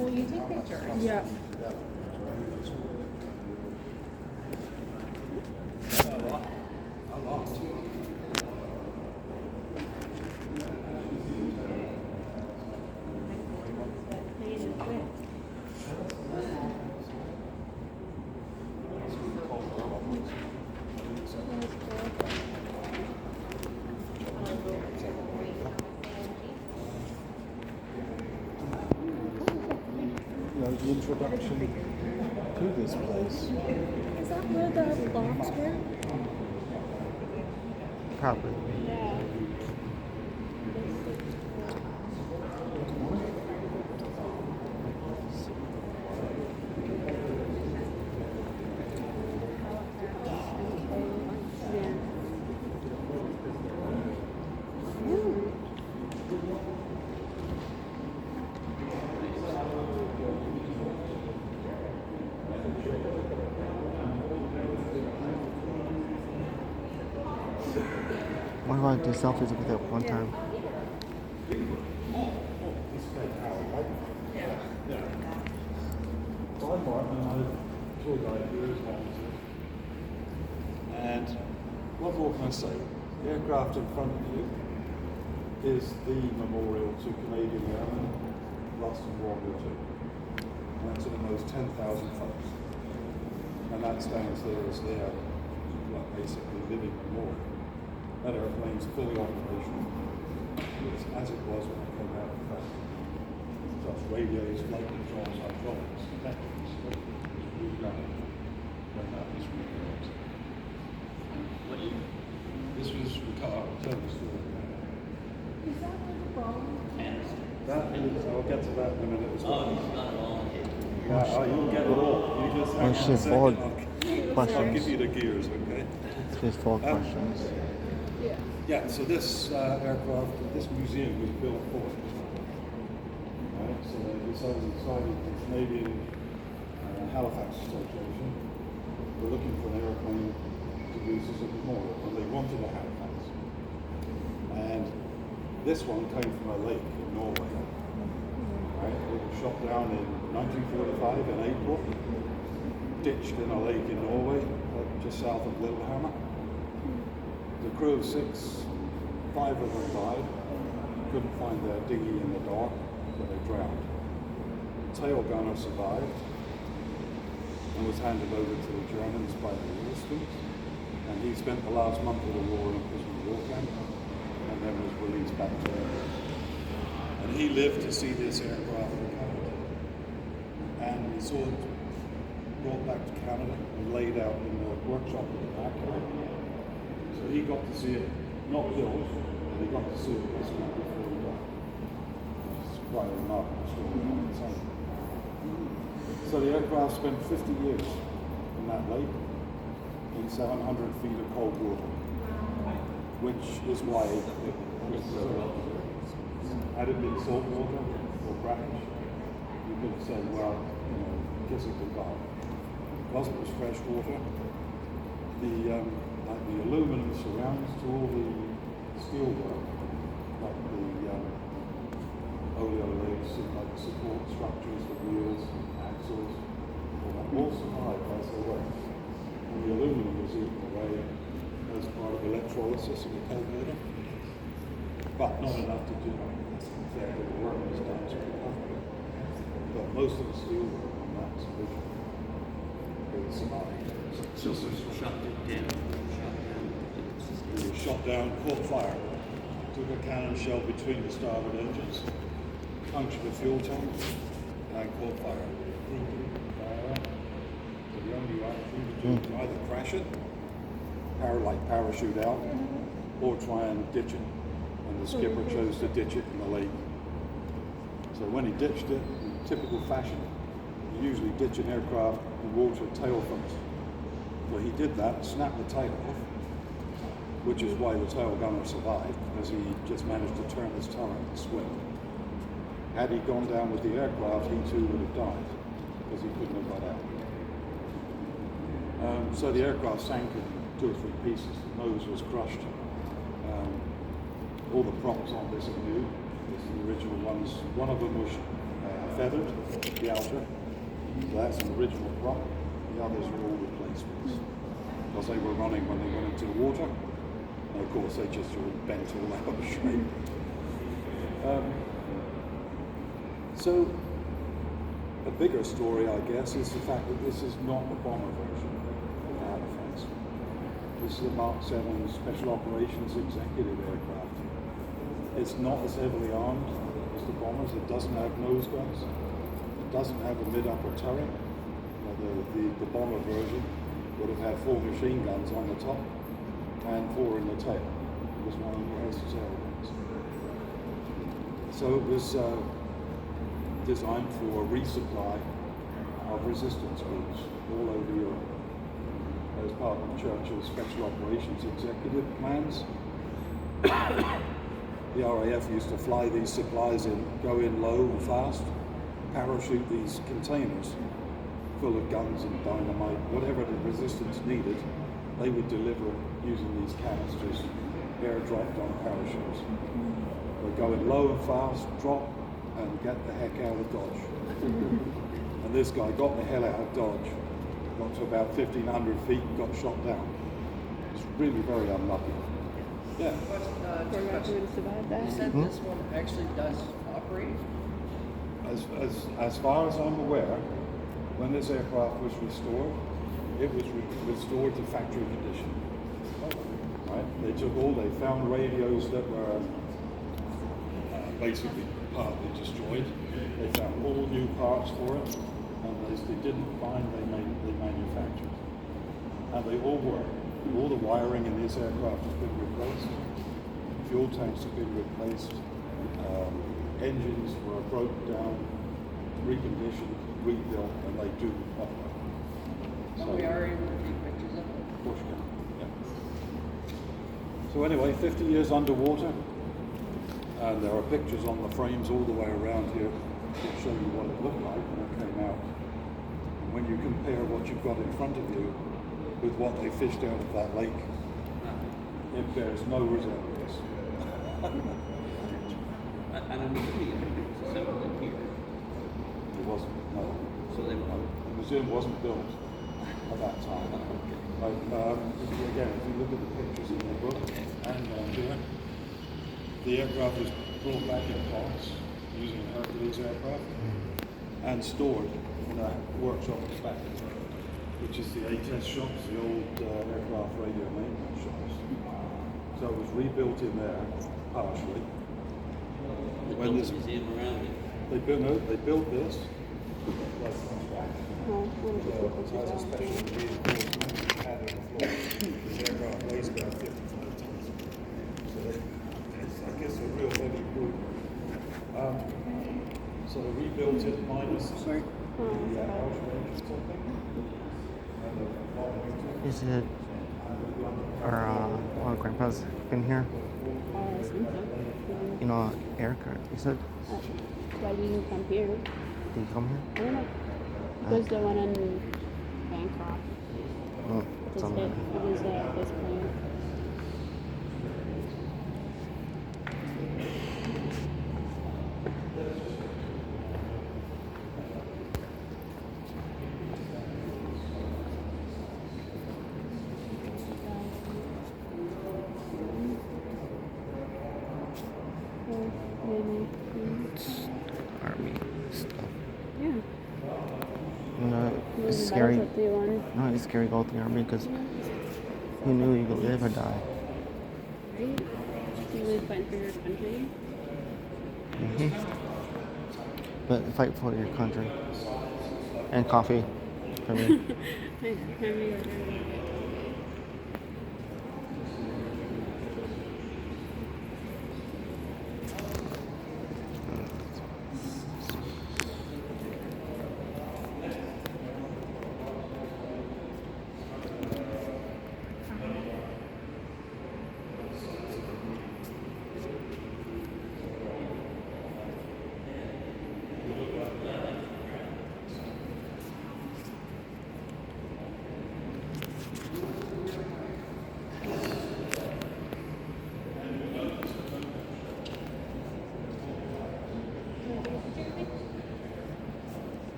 Oh, you take pictures? Yeah. The introduction to this place. Is that where the blocks were? Probably. Yeah. Why do I do selfies with it one time? And what more can I say? The aircraft in front of you is the memorial to Canadian Airmen lost in World War II. And that's almost 10,000 folks. And that stands there as their, well, basically living memorial. That airplane's fully operational. It's as it was when it came out of the factory. Plus radios, flight controls, hydraulics, electrics, we've done it when that was rebuilt. This was Ricardo. Tell the story. Is that where the bomb? That is, I'll get to that in a minute as well. Oh, he's got it all here. Yeah, you'll get it all. You just hang on a she's second. full of I'll questions. give you the gears, okay? She's full of questions. Yeah. Yeah, so this aircraft, this museum was built for it. Right, so they decided the Canadian Halifax Association were looking for an airplane to use as a memorial, and they wanted a Halifax. And this one came from a lake in Norway. Right, it was shot down in 1945 in April, ditched in a lake in Norway, just south of Lillehammer. The crew of 6, 5 of them died, couldn't find their dinghy in the dark, so they drowned. The tail gunner survived and was handed over to the Germans by the resistance, and he spent the last month of the war in a prisoner of war camp, and then was released back to England. And he lived to see this aircraft recovered, and he saw it brought back to Canada and laid out in the workshop at the back. So he got to see it, not built, but he got to see it rescued before he died. It's quite a remarkable story on its own. So the aircraft spent 50 years in that lake in 700 feet of cold water, which is why it was preserved. Had it been salt water or brackish, you could have said, well, kiss it goodbye. Because it was fresh water, the aluminum surrounds to all the steel work, like the oleolase, like the support structures, the wheels, axles, all survived as they were. And the aluminum was eaten away as part of electrolysis of the cold water, but not enough to do fair bit of work was done to recover it. But most of the steel work on that solution was survived. So it was shot down. It was shot down, caught fire, took a cannon shell between the starboard engines, punctured the fuel tank, and caught fire. So the only option was to either crash it, parachute out, or try and ditch it. And the skipper chose to ditch it in the lake. So when he ditched it, in typical fashion, you usually ditch an aircraft in water tail first. So he did that, snapped the tail off, which is why the tail gunner survived, because he just managed to turn his turret and swim. Had he gone down with the aircraft, he too would have died, because he couldn't have got out. So the aircraft sank in 2 or 3 pieces. The nose was crushed. All the props on this are new. This is the original ones. One of them was feathered, the outer. So that's an original prop. The others are all replacements. Because they were running when they went into the water. And of course, they just all bent all out of shape. So, a bigger story, I guess, is the fact that this is not the bomber version of the Halifax. This is a Mark 7 Special Operations Executive aircraft. It's not as heavily armed as the bombers. It doesn't have nose guns. It doesn't have a mid-upper turret. The bomber version would have had 4 machine guns on the top and 4 in the tail. It was one of the Hess's airplanes. So it was designed for resupply of resistance groups all over Europe as part of Churchill's Special Operations Executive plans. The RAF used to fly these supplies in, go in low and fast, parachute these containers full of guns and dynamite, whatever the resistance needed, they would deliver using these canisters airdropped on parachutes. They'd go in low and fast, drop, and get the heck out of Dodge. And this guy got the hell out of Dodge, got to about 1,500 feet and got shot down. It's really very unlucky. Yeah. They're not going to survive that. You said this one actually does operate? As far as I'm aware, when this aircraft was restored, it was restored to factory condition. Right? They found radios that were basically partly destroyed. They found all new parts for it, and they didn't find they manufactured. And they all work. All the wiring in this aircraft has been replaced. Fuel tanks have been replaced. Engines were broken down, reconditioned, rebuilt, and they do operate. So we are able to take pictures of it? Of course you can. Yeah. So anyway, 50 years underwater, and there are pictures on the frames all the way around here that show you what it looked like when it came out. And when you compare what you've got in front of you with what they fished out of that lake, it bears no resemblance. And I'm assuming it's assembled in here. It wasn't, no. So they were. The museum wasn't built at that time. But again, if you look at the pictures in the book and here, the aircraft was brought back in parts using Hercules aircraft and stored in a workshop at the back, which is the ATES shops, the old aircraft radio maintenance shops. So it was rebuilt in there partially. They When built this- a museum around it. They built this. Oh, one of the So people it has a just special out there. reinforcement pad on the floor. The aircraft weighs about 55 tons. So it's, I guess, a real heavy group. So they rebuilt it minus the Auschwitz something. And the following two. Is it our grandpa's been here? Oh, I think so. You know, Erica. You said Why did you come here? did you come here? I don't know. Because the one in Bangkok. Oh, It it's is on it. there. It is this plane. Army stuff. Yeah. You know, Maybe it's that's scary. what they want. No, it's scary to go to the army because who knew you could live or die? Right? You would fight for your country. But fight for your country and coffee for me. I mean,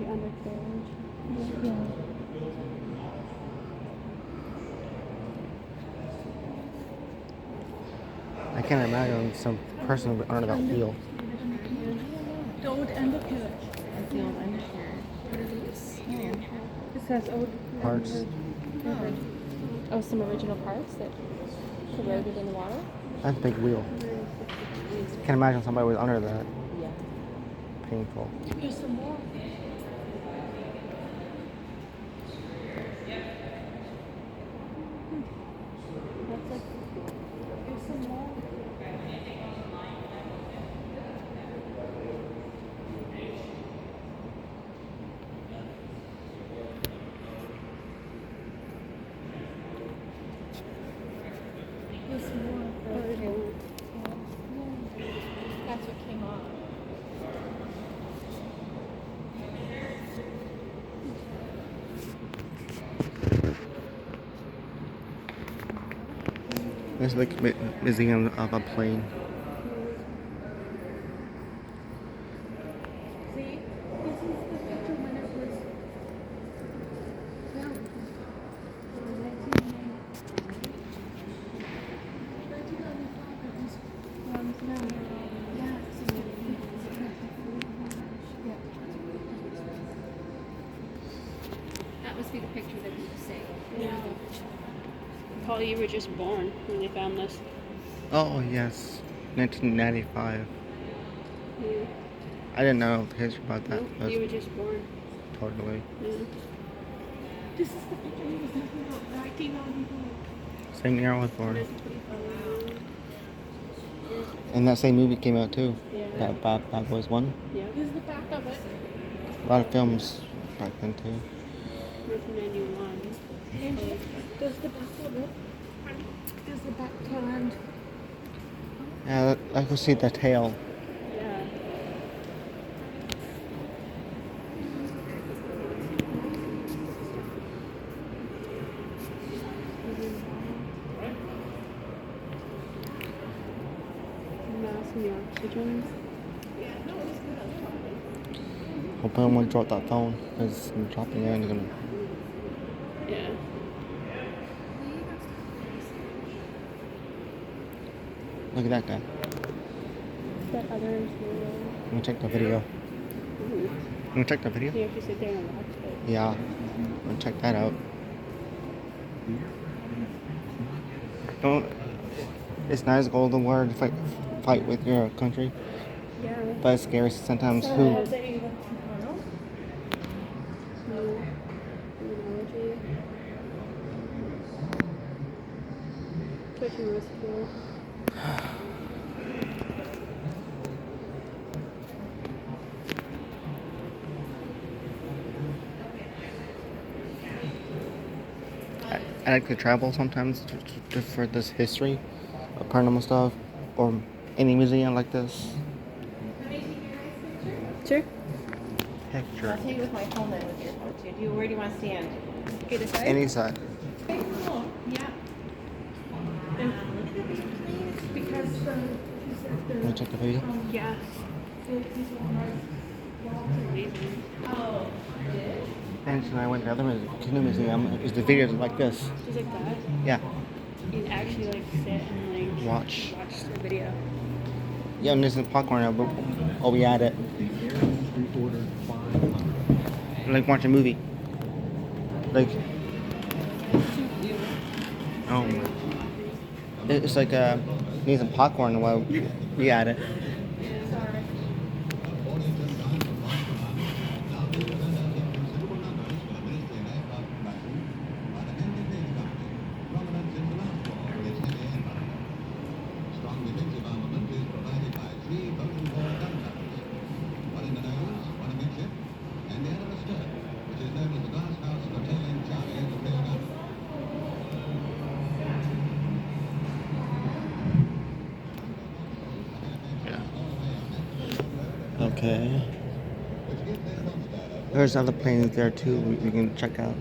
the undercarriage. Yeah. I can't imagine some person under that wheel. The old undercarriage. That's the old undercarriage. What are these? Oh. It says old Parts. Oh, some original parts that corroded in the water. That's a big wheel. Can't imagine somebody was under that. Yeah. Painful. Here's some more. That's like, here's some more. Here's some more. That's what came off. This is like a museum of a plane. See, this is the picture when it was filmed. In 1995, it was filmed. Yeah, this is the yeah. That must be the picture that you say. Yeah. Paul, you were just born when they found this. Oh yes, 1995. Yeah. I didn't know the history about that. Nope, But you were just born. totally. Yeah. This is the picture he was talking about, 1994. Same year I was born. That's pretty funny. And that same movie came out too. Yeah. That Bad Boys 1. Yeah. This is the back of it. A lot of films back then too. 1991. And there's the back of it. There's the back tail end. Yeah, I could see the tail. Yeah. Mass New oxygens. Hope no one dropped that phone because I'm dropping it and it's gonna. Yeah. Look at that guy. That others Let me check the video. Let me check the video. You have to sit there and watch it. Yeah. I'm gonna check that out. Don't. It's nice to go to war to fight with your country, Yeah. but it's scary sometimes. So, Who? they Immunology. Twitching was cool. I like to travel sometimes for this history of paranormal stuff or any museum like this. Sure. Picture. I'll take it with my phone then with your phone too. Where do you want to stand? Okay, this side? Any side. Cool. Yeah. Because he said Let me check the video. yeah. Oh. And so I went to the other museum. Is the videos like this? Just like that. Yeah. You'd actually like sit and like Watch. the video. Yeah, and there's the popcorn now, but oh, we had it. Like watch a movie. Like. Oh my. It's like need some popcorn while we had it. Okay. There's other planes there too we can check out.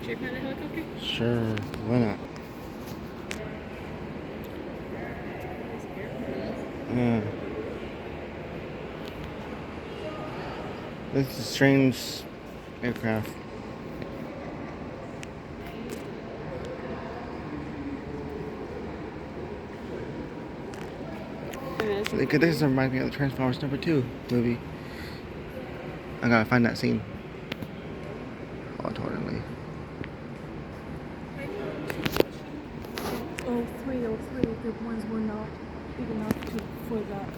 picture of the helicopter? Sure, why not? Yeah. This is a strange aircraft. This reminds me of the Transformers #2 movie. I gotta find that scene. Oh, totally. Oh, 303, the ones were not big enough for that.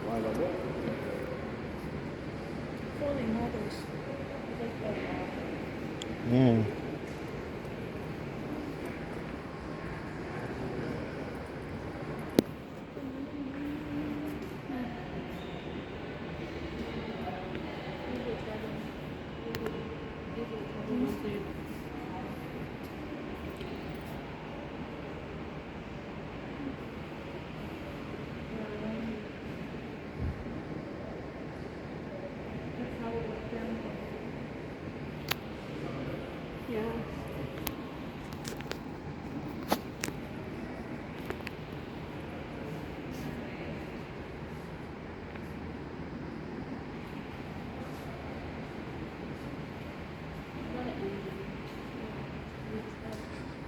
Why like that? Falling models. Yeah. Yeah.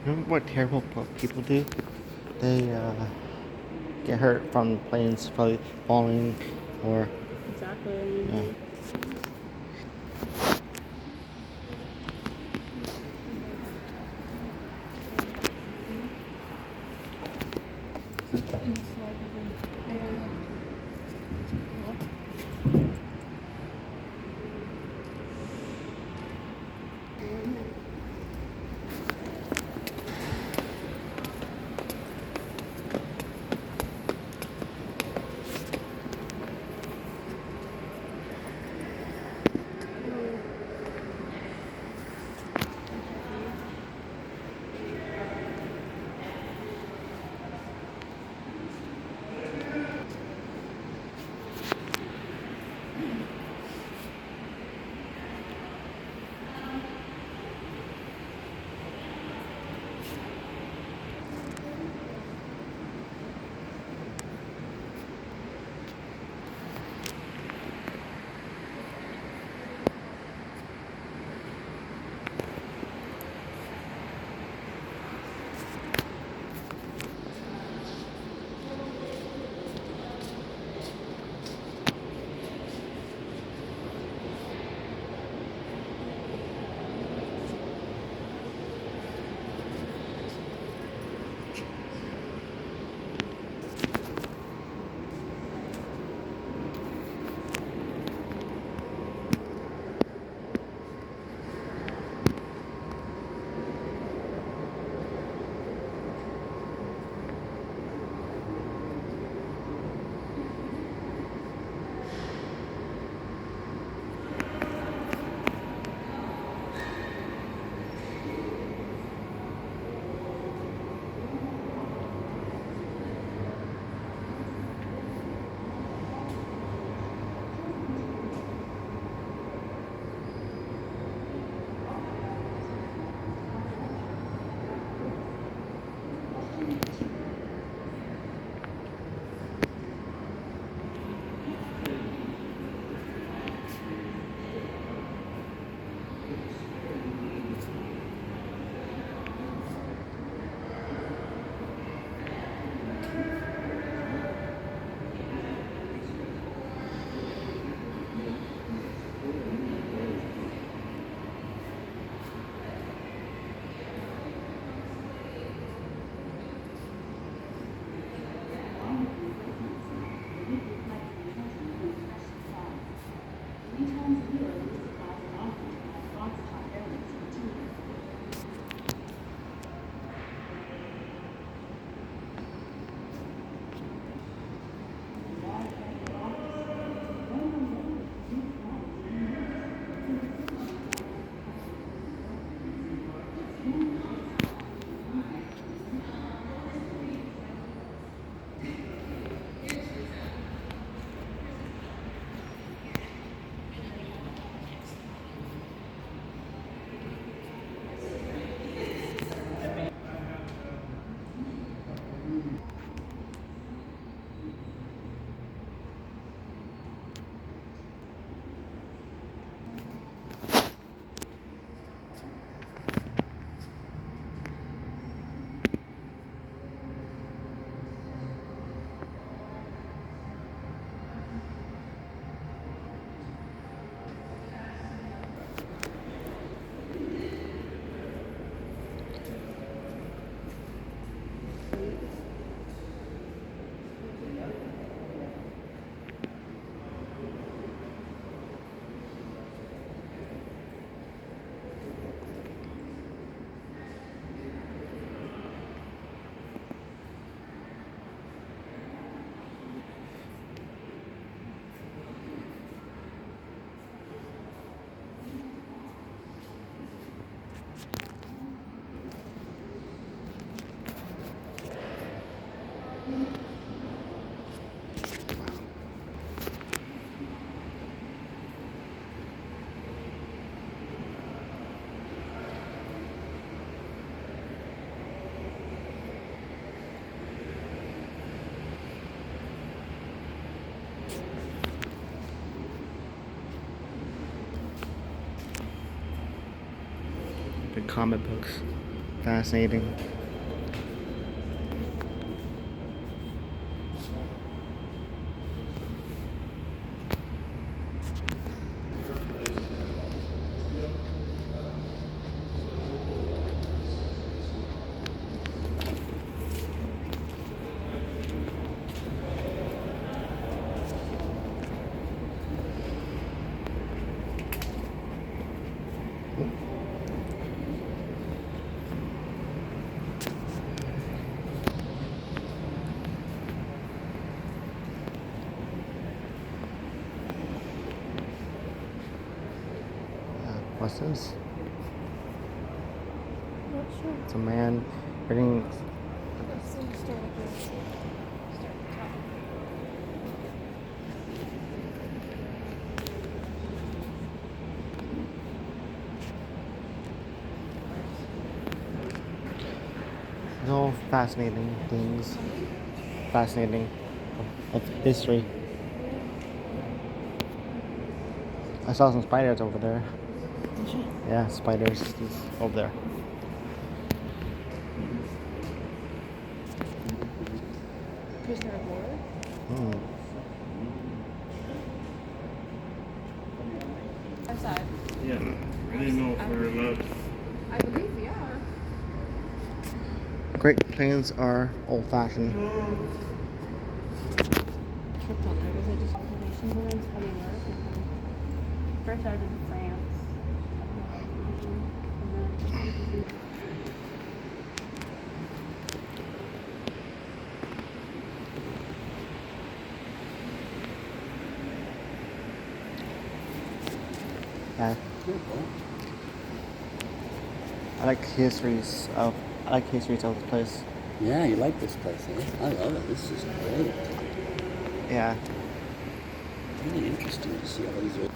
Remember what terrible people do? They get hurt from planes probably falling or Exactly. yeah. comic books. Fascinating. What's this? Not sure. It's a man reading. Let's see, start with this. Start at the top. No fascinating things. Fascinating of history. I saw some spiders over there. Did you? Yeah, spiders over there. Prisoner of war? Hmm. Outside. Yeah, I didn't know if we were allowed. I believe we are. Great Plains are old-fashioned. Tripped on there. Was it just information balloons coming up? First I did France. And then Yeah. I like histories of the place. Yeah, you like this place, eh? I love it. This is great. Yeah. Really interesting to see all these old